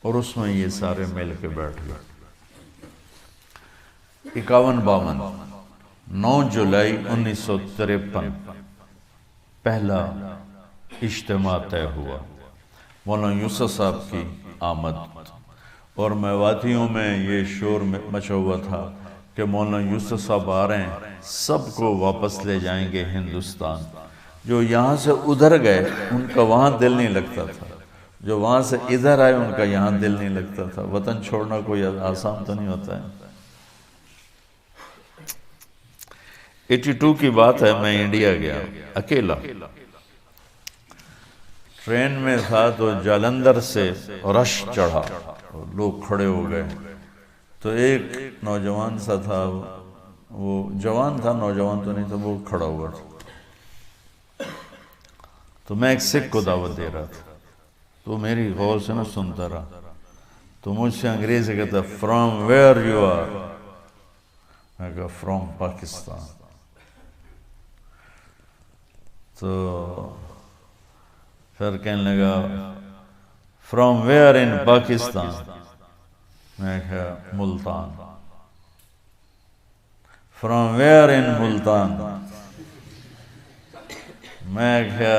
S1: اور اس میں یہ سارے مل کے بیٹھ گئے۔ 51-52 9 جولائی 1953 پہلا اجتماع طے ہوا، مولانا یوسف صاحب کی آمد، اور میواتیوں میں یہ شور مچا ہوا تھا کہ مولانا یوسف صاحب آ رہے ہیں، سب کو واپس لے جائیں گے ہندوستان۔ جو یہاں سے ادھر گئے ان کا وہاں دل نہیں لگتا تھا، جو وہاں سے ادھر آئے ان کا یہاں دل نہیں لگتا تھا۔ وطن چھوڑنا کوئی آسان تو نہیں ہوتا ہے۔ 82 کی بات ہے، میں انڈیا گیا اکیلا، ٹرین میں تھا تو جالندھر سے رش چڑھا، لوگ کھڑے ہو گئے، تو ایک نوجوان سا تھا، وہ جوان تھا، نوجوان تو نہیں تھا، وہ کھڑا ہوا تھا، تو میں ایک سکھ کو دعوت دے رہا تھا، تو میری غور سے نہ سنتا رہا، تو مجھ سے انگریزی کہتا فرام ویئر یو آر، میں کہا فرام پاکستان، تو پھر کہنے لگا فرام ویئر ان پاکستان، میں کہا ملتان، فرام ویئر ان ملتان، میں کہا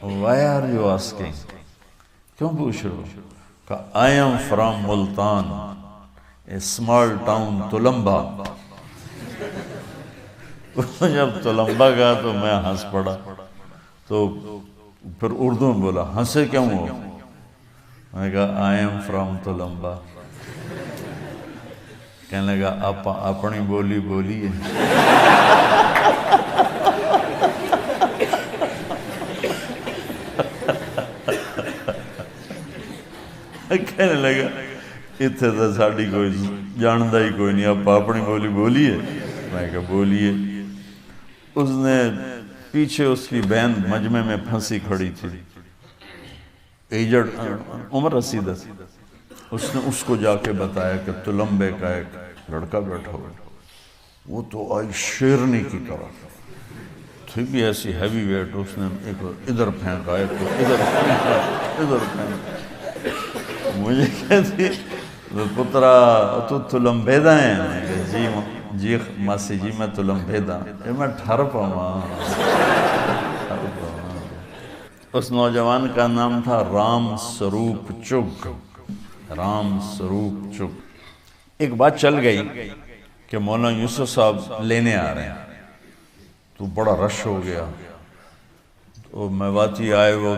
S1: وائی آر یو آسکنگ، کیوں پوچھ رہے ہو؟ کہا I am from Multan, a small town Tulamba. جب تلمبا گیا تو میں ہنس پڑا، تو پھر اردو میں بولا ہنسے کیوں ہو؟ میں کہا آئی ایم فرام تلمبا۔ کہنے لگا آپ اپنی بولی بولیے۔ کہنے لگا اتنے تو ساڑی کوئی جاندہ ہی کوئی نہیں، آپ اپنی بولی بولیے۔ میں کہا بولیے۔ اس نے پیچھے اس کی بہن مجمع میں پھنسی کھڑی تھی، ایجڈ عمر رسیدہ، اس نے اس کو جا کے بتایا کہ تلمبے کا ایک لڑکا بیٹھا ہوا، وہ تو آئی شیرنی کی طرح تھی بھی ایسی ہیوی ویٹ، اس نے ایک ادھر پھینکا، ایک ادھر پھینکا، ادھر پھینکا، مجھے کہتی پترا تو تلمبیدہ ہیں؟ میں کہا جی ماسی جی میں تلمبیدہ، میں ٹھر پاؤں۔ اس نوجوان کا نام تھا رام سروپ چگ، رام سروپ چگ۔ ایک بات چل گئی کہ مولانا یوسف صاحب لینے آ رہے ہیں، تو بڑا رش ہو گیا، تو میواتی آئے، وہ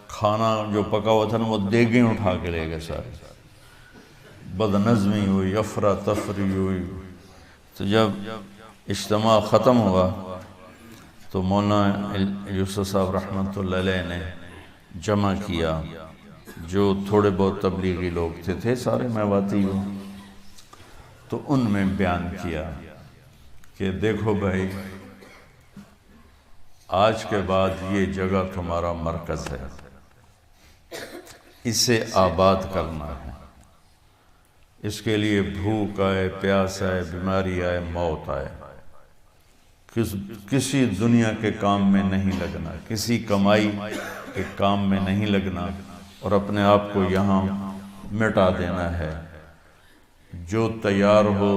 S1: کھانا جو پکا ہوا تھا نا وہ دیگیں اٹھا کے لے گئے سارے، بدنظمی ہوئی، افراتفری ہوئی۔ تو جب اجتماع ختم ہوا تو مولانا یوسف صاحب رحمۃ اللہ علیہ نے جمع کیا جو تھوڑے بہت تبلیغی لوگ تھے سارے میواتی ہو، تو ان میں بیان کیا کہ دیکھو بھائی آج کے بعد یہ جگہ تمہارا مرکز ہے، اسے آباد کرنا ہے، اس کے لیے بھوک آئے، پیاس آئے، بیماری آئے، موت آئے، کسی دنیا کے کام میں نہیں لگنا، کسی کمائی کے کام میں نہیں لگنا، اور اپنے آپ کو یہاں مٹا دینا ہے۔ جو تیار ہو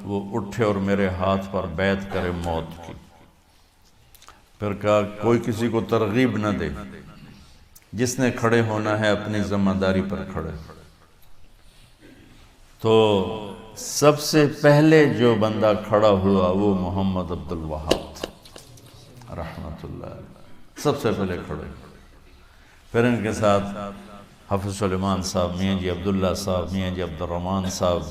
S1: وہ اٹھے اور میرے ہاتھ پر بیعت کرے موت کی۔ پھر کہا کوئی کسی کو ترغیب نہ دے، جس نے کھڑے ہونا ہے اپنی ذمہ داری پر کھڑے۔ تو سب سے پہلے جو بندہ کھڑا ہوا وہ محمد عبد الوہاب رحمۃ اللہ علیہ، سب سے پہلے کھڑے۔ پھر ان کے ساتھ حافظ سلیمان صاحب، میاں جی عبداللہ صاحب، میاں جی عبد الرحمن صاحب،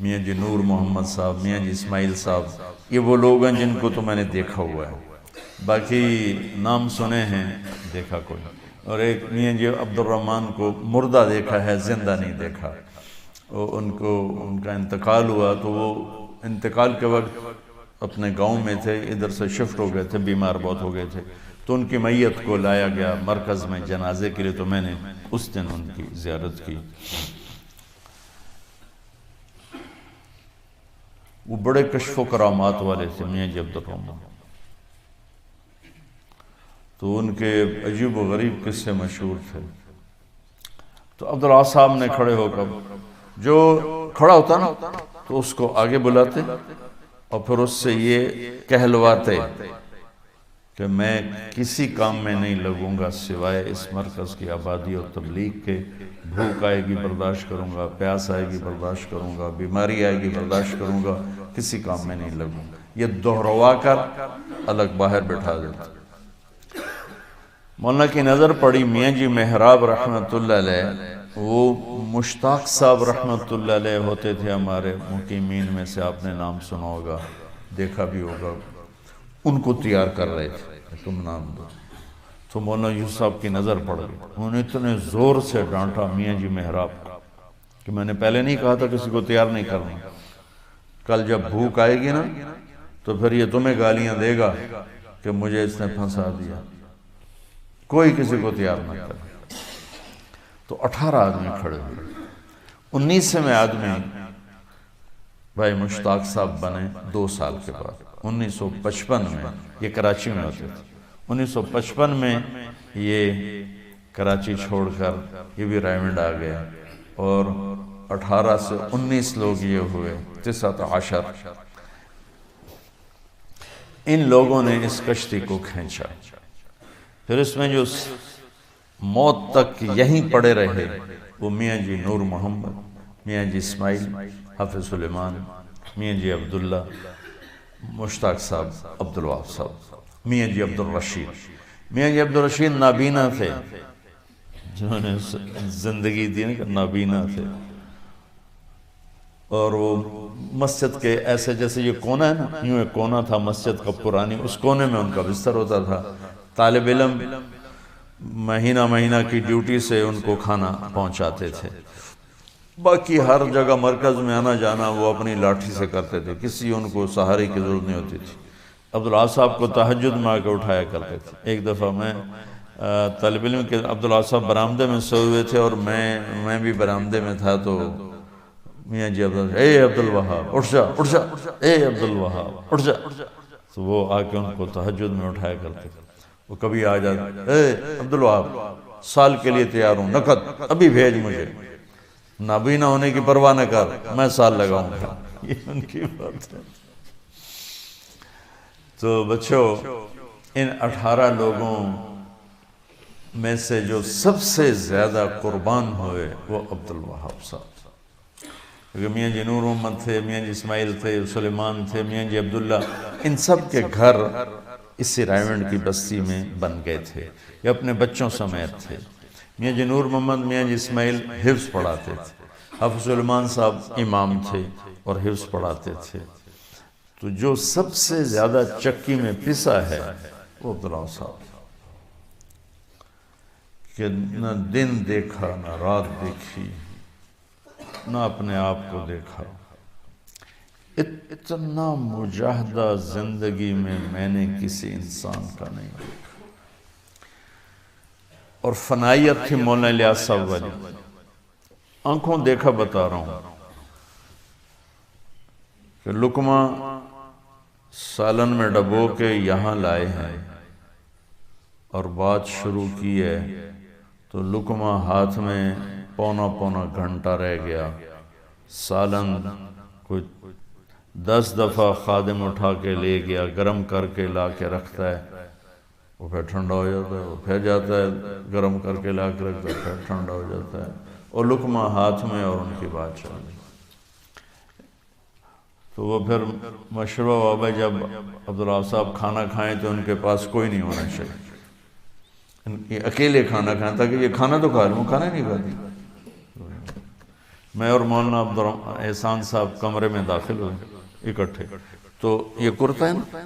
S1: میاں جی نور محمد صاحب، میاں جی اسماعیل صاحب، یہ وہ لوگ ہیں جن کو تو میں نے دیکھا ہوا ہے، باقی نام سنے ہیں، دیکھا کوئی۔ اور ایک میاں جی عبد الرحمن کو مردہ دیکھا ہے، زندہ نہیں دیکھا۔ ان کا انتقال ہوا تو وہ انتقال کے وقت اپنے گاؤں میں تھے، ادھر سے شفٹ ہو گئے تھے، بیمار بہت ہو گئے تھے، تو ان کی میت کو لایا گیا مرکز میں جنازے کے لیے، تو میں نے اس دن ان کی زیارت کی۔ وہ بڑے کشف و کرامات والے تھے میاں جی عبد الرحمن، تو ان کے عجیب و غریب قصے مشہور تھے۔ تو عبداللہ صاحب نے کھڑے ہو کر، جو کھڑا ہوتا نا تو اس کو آگے بلاتے اور پھر اس سے یہ کہلواتے کہ میں کسی کام میں نہیں لگوں گا سوائے اس مرکز کی آبادی اور تبلیغ کے۔ بھوک آئے گی برداشت کروں گا، پیاس آئے گی برداشت کروں گا، بیماری آئے گی برداشت کروں گا، کسی کام میں نہیں لگوں گا۔ یہ دہروا کر الگ باہر بٹھا دیتا۔ مولانا کی نظر پڑی میاں جی محراب رحمۃ اللہ علیہ، وہ مشتاق صاحب رحمۃ اللہ علیہ ہوتے تھے ہمارے مقیمین میں سے، آپ نے نام سنا ہوگا، دیکھا بھی ہوگا، ان کو تیار کر رہے تھے تم نام دو، تو مولانا یوسف صاحب کی نظر پڑ گئی، انہوں نے اتنے زور سے ڈانٹا میاں جی محراب کہ میں نے پہلے نہیں کہا تھا کسی کو تیار نہیں کرنا، کل جب بھوک آئے گی نا تو پھر یہ تمہیں گالیاں دے گا کہ مجھے اس نے پھنسا دیا، کوئی کسی کو تیار نہ کرے۔ تو 18 آدمی کھڑے ہوئے، 19ویں آدمی بھائی مشتاق صاحب بنے 2 سال کے بعد، 1955 میں، یہ کراچی میں ہوتے تھے، 1955 میں یہ کراچی چھوڑ کر یہ بھی رائمنڈ آ گیا، اور 18 سے 19 لوگ یہ ہوئے، 19 ان لوگوں نے اس کشتی کو کھینچا۔ پھر اس میں جو موت تک یہیں پڑے رہے وہ میاں جی نور محمد، میاں جی اسماعیل، حافظ سلیمان، میاں جی عبداللہ، مشتاق صاحب، عبدالوہاب صاحب، میاں جی عبدالرشید۔ میاں جی عبدالرشید نابینا تھے، جنہوں نے زندگی دی کہ نابینا تھے، اور وہ مسجد کے ایسے جیسے یہ کونا ہے نا، یوں ایک کونا تھا مسجد کا پرانی، اس کونے میں ان کا بستر ہوتا تھا، طالب علم مہینہ مہینہ کی ڈیوٹی سے ان کو کھانا پہنچاتے تھے، باقی ہر جگہ مرکز میں آنا جانا وہ اپنی لاٹھی سے کرتے تھے، کسی ان کو سہارے کی ضرورت نہیں ہوتی تھی۔ عبداللہ صاحب کو تہجد میں آ کے اٹھایا کرتے تھے۔ ایک دفعہ میں طالب علم کے عبداللہ صاحب برآمدے میں سوئے ہوئے تھے اور میں بھی برآمدے میں تھا، تو میاں جی اے عبدالوہاب اٹھ جا اٹھ جا، اے عبدالوہاب اٹھ جا، تو وہ آ کے ان کو تہجد میں اٹھایا کرتے تھے۔ وہ کبھی آ جاتے، اے عبدالوہاب سال کے لیے تیار ہوں، نقد ابھی بھیج مجھے، نابینا ہونے کی پرواہ نہ کر، میں سال لگاؤں گا، یہ ان کی بات ہے۔ تو بچوں، ان 18 لوگوں میں سے جو سب سے زیادہ قربان ہوئے وہ عبدالوہاب صاحب، کیونکہ میاں جی نور محمد تھے، میاں جی اسماعیل تھے، سلیمان تھے، میاں جی عبداللہ، ان سب کے گھر اسی رائمنڈ کی بستی میں بن گئے تھے، یہ اپنے بچوں سمیت تھے۔ میاں جی نور محمد، میاں جی اسماعیل حفظ پڑھاتے تھے، حافظ سلیمان صاحب امام تھے اور حفظ پڑھاتے تھے، تو جو سب سے زیادہ چکی میں پسا ہے وہ عبداللہ صاحب، کہ نہ دن دیکھا نہ رات دیکھی، نہ اپنے آپ کو دیکھا، اتنا مجاہدہ زندگی میں نے کسی انسان کا نہیں دیکھا، اور فنائیت تھی مولانا الیاس صاحب والی، آنکھوں دیکھا بتا رہا ہوں کہ لقمہ سالن میں ڈبو کے یہاں لائے ہیں اور بات شروع کی ہے، تو لقمہ ہاتھ میں پونا گھنٹہ رہ گیا، سالن کوئی 10 دفعہ خادم اٹھا کے لے گیا، گرم کر کے لا کے رکھتا ہے، وہ پھر ٹھنڈا ہو جاتا ہے، وہ پھر جاتا ہے گرم کر کے لا کے رکھتا ہے، پھر ٹھنڈا ہو جاتا ہے، اور لقمہ ہاتھ میں اور ان کی بات چل رہی۔ تو وہ پھر مشروع بابا جب عبداللہ صاحب کھانا کھائیں تو ان کے پاس کوئی نہیں ہونا چاہیے، یہ اکیلے کھانا کھائیں تاکہ یہ کھانا تو کھا لوں، کھانا نہیں کھاتی۔ میں اور مولانا احسان صاحب کمرے میں داخل ہوئے اکٹھے، تو یہ کرتا ہے نا،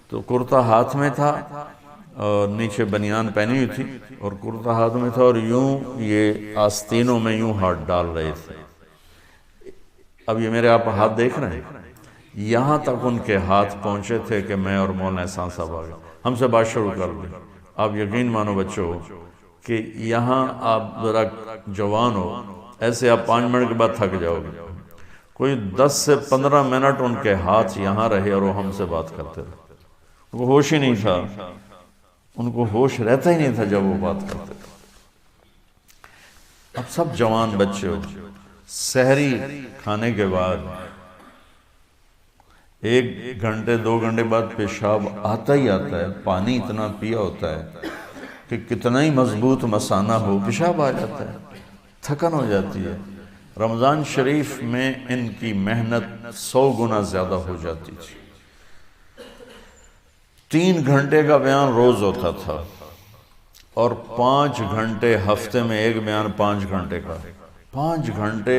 S1: تو کرتا ہاتھ میں تھا اور نیچے بنیان پہنی ہوئی تھی اور کرتا ہاتھ میں تھا، اور یوں یہ آستینوں میں یوں ہاتھ ڈال رہے تھے۔ اب یہ میرے آپ ہاتھ دیکھ رہے ہیں، یہاں تک ان کے ہاتھ پہنچے تھے کہ میں اور مولانا احسان صاحب آ گئے، ہم سے بات شروع کر دی۔ آپ یقین مانو بچوں کہ یہاں آپ ذرا جوان ہو، ایسے آپ 5 منٹ کے بعد تھک جاؤ گے، کوئی 10 سے 15 منٹ ان کے ہاتھ یہاں رہے اور وہ ہم سے بات کرتے رہے، ان کو ہوش ہی نہیں تھا، ان کو ہوش رہتا ہی نہیں تھا جب وہ بات کرتے تھے۔ اب سب جوان بچے ہو، سحری کھانے کے بعد 1 گھنٹے 2 گھنٹے بعد پیشاب آتا ہی آتا ہے، پانی اتنا پیا ہوتا ہے کہ کتنا ہی مضبوط مثانہ ہو پیشاب آ جاتا ہے، تھکن ہو جاتی ہے۔ رمضان شریف میں ان کی محنت 100 گنا زیادہ ہو جاتی تھی۔ 3 گھنٹے کا بیان روز ہوتا تھا اور 5 گھنٹے ہفتے میں، ایک بیان 5 گھنٹے کا، 5 گھنٹے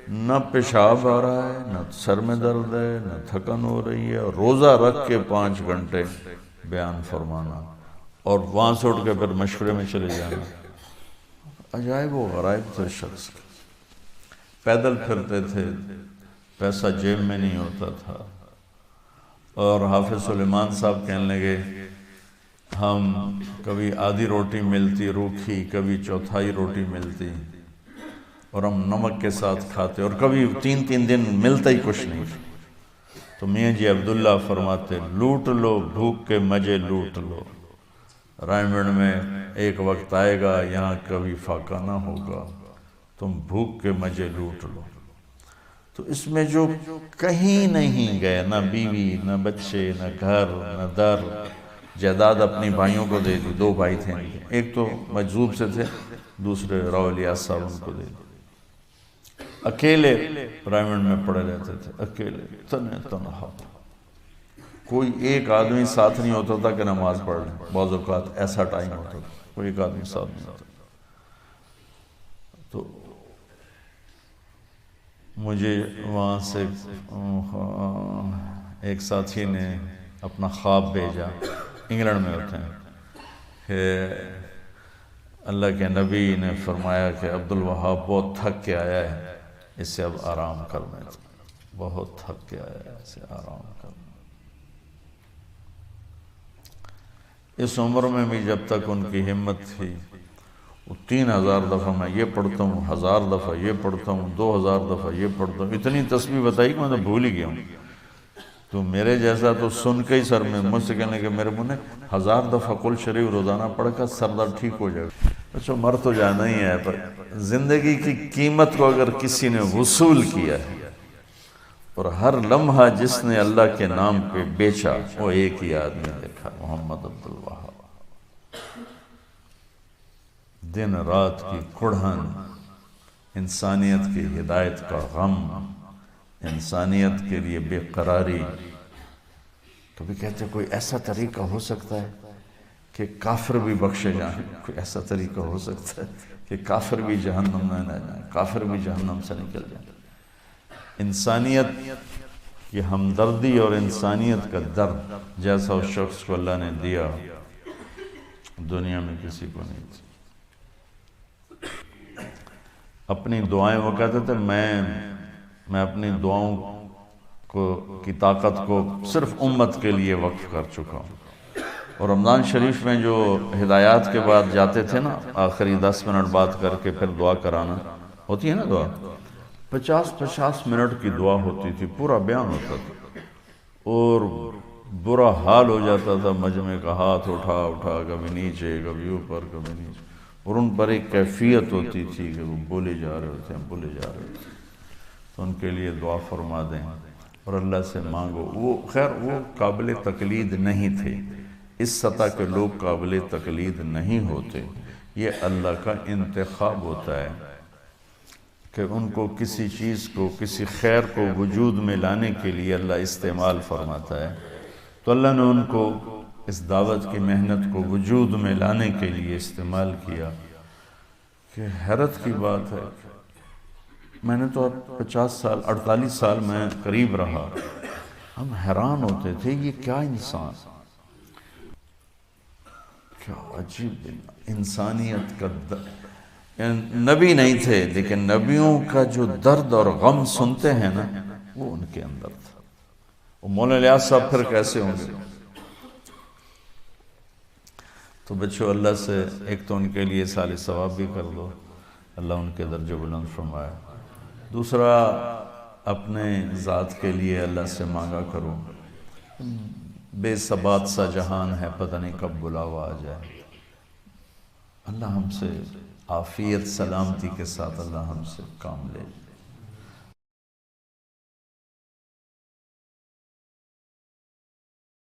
S1: نہ پیشاب آ رہا ہے، نہ سر میں درد ہے، نہ تھکن ہو رہی ہے، اور روزہ رکھ کے 5 گھنٹے بیان فرمانا اور وہاں سے اٹھ کے پھر مشورے میں چلے جانا۔ عجائب و غرائب تھے شخص، پیدل پھرتے تھے، پیسہ جیب میں نہیں ہوتا تھا، اور حافظ سلیمان صاحب کہنے لگے ہم کبھی آدھی روٹی ملتی روکھی، کبھی چوتھائی روٹی ملتی، اور ہم نمک کے ساتھ کھاتے، اور کبھی 3 دن ملتا ہی کچھ نہیں۔ تو میاں جی عبداللہ فرماتے لوٹ لو بھوک کے مزے لوٹ لو، رائمنڈ میں ایک وقت آئے گا یہاں کبھی فاقہ نہ ہوگا، تم بھوک کے مزے لوٹ لو۔ تو اس میں جو کہیں نہیں گئے، نہ بیوی، نہ بچے، نہ گھر، نہ در، جائیداد اپنی بھائیوں کو دے دی، 2 بھائی تھے، ایک تو مجذوب سے تھے، دوسرے راؤ الیاس صاحب ان کو دے دی۔ اکیلے رائمنڈ میں پڑے رہتے تھے، اکیلے تنہا، کوئی ایک آدمی ساتھ نہیں ہوتا تھا کہ نماز پڑھ لیں۔ بعض اوقات ایسا ٹائم ہوتا تھا کوئی ایک آدمی ساتھ نہیں ہوتا۔ تو مجھے وہاں سے ایک ساتھی نے اپنا خواب بھیجا، انگلینڈ میں ہوتے ہیں، کہ اللہ کے نبی نے فرمایا کہ عبدالوہاب بہت تھک کے آیا ہے، اس سے اب آرام کرنا ہے، بہت تھک کے آیا ہے، اسے آرام کرنا۔ اس عمر میں بھی جب تک ان کی ہمت تھی، وہ 3000 دفعہ میں یہ پڑھتا ہوں، 1000 دفعہ یہ پڑھتا ہوں، 2000 دفعہ یہ پڑھتا ہوں، اتنی تسبیح بتائی کہ میں تو بھول ہی گیا ہوں۔ تو میرے جیسا تو سن کے ہی سر میں مجھ سے کہنے کہ میرے منہ نے 1000 دفعہ قل شریف روزانہ پڑھ کر سر درد ٹھیک ہو جائے گا۔ اچھا مر تو جانا ہی ہے، پر زندگی کی قیمت کو اگر کسی نے وصول کیا ہے، اور ہر لمحہ جس نے اللہ کے نام پہ بیچا، وہ ایک ہی آدمی دیکھا، محمد عبدالوہاب۔ دن رات کی کڑھن، انسانیت کی ہدایت کا غم، انسانیت کے لیے بے قراری۔ کبھی کہتے کوئی ایسا طریقہ ہو سکتا ہے کہ کافر بھی بخشے جائیں، کوئی ایسا طریقہ ہو سکتا ہے کہ کافر بھی جہنم میں نہ جائیں، کافر بھی جہنم سے نکل جائیں۔ انسانیت کی ہمدردی اور انسانیت کا درد جیسا اس شخص کو اللہ نے دیا، دنیا میں کسی کو نہیں تھی۔ اپنی دعائیں وہ کہتے تھے میں اپنی دعاؤں کی طاقت کو صرف امت کے لیے وقف کر چکا ہوں۔ اور رمضان شریف میں جو ہدایات کے بعد جاتے تھے نا، آخری 10 منٹ بات کر کے پھر دعا کرانا ہوتی ہے نا، دعا 50 منٹ کی دعا ہوتی تھی، پورا بیان ہوتا تھا، اور برا حال ہو جاتا تھا مجمع کا، ہاتھ اٹھا اٹھا کبھی نیچے کبھی اوپر کبھی نیچے، اور ان پر ایک کیفیت ہوتی تھی کہ وہ بولے جا رہے ہوتے ہیں بولے جا رہے ہوتے ہیں۔ تو ان کے لیے دعا فرما دیں اور اللہ سے مانگو۔ وہ خیر وہ قابل تقلید نہیں تھے، اس سطح کے لوگ قابل تقلید نہیں ہوتے، یہ اللہ کا انتخاب ہوتا ہے کہ ان کو کسی چیز کو، کسی خیر کو وجود میں لانے کے لیے اللہ استعمال فرماتا ہے۔ تو اللہ نے ان کو اس دعوت کی محنت کو وجود میں لانے کے لیے استعمال کیا۔ کہ حیرت کی بات ہے، میں نے تو 50 سال 48 سال میں قریب رہا، ہم حیران ہوتے تھے یہ کیا انسان، کیا عجیب انسانیت کا نبی نہیں تھے، لیکن نبیوں کا جو درد اور غم سنتے ہیں نا، وہ ان کے اندر تھا۔ وہ مولانا الیاس صاحب پھر کیسے ہوں گے؟ تو بچوں اللہ سے ایک تو ان کے لیے سال ثواب بھی کر دو، اللہ ان کے درجہ بلند فرمائے۔ دوسرا اپنے ذات کے لیے اللہ سے مانگا کرو، بے ثبات سا جہان ہے، پتہ نہیں کب بلاوا آ جائے۔ اللہ ہم سے عافیت سلامتی کے ساتھ اللہ ہم سے کام لے۔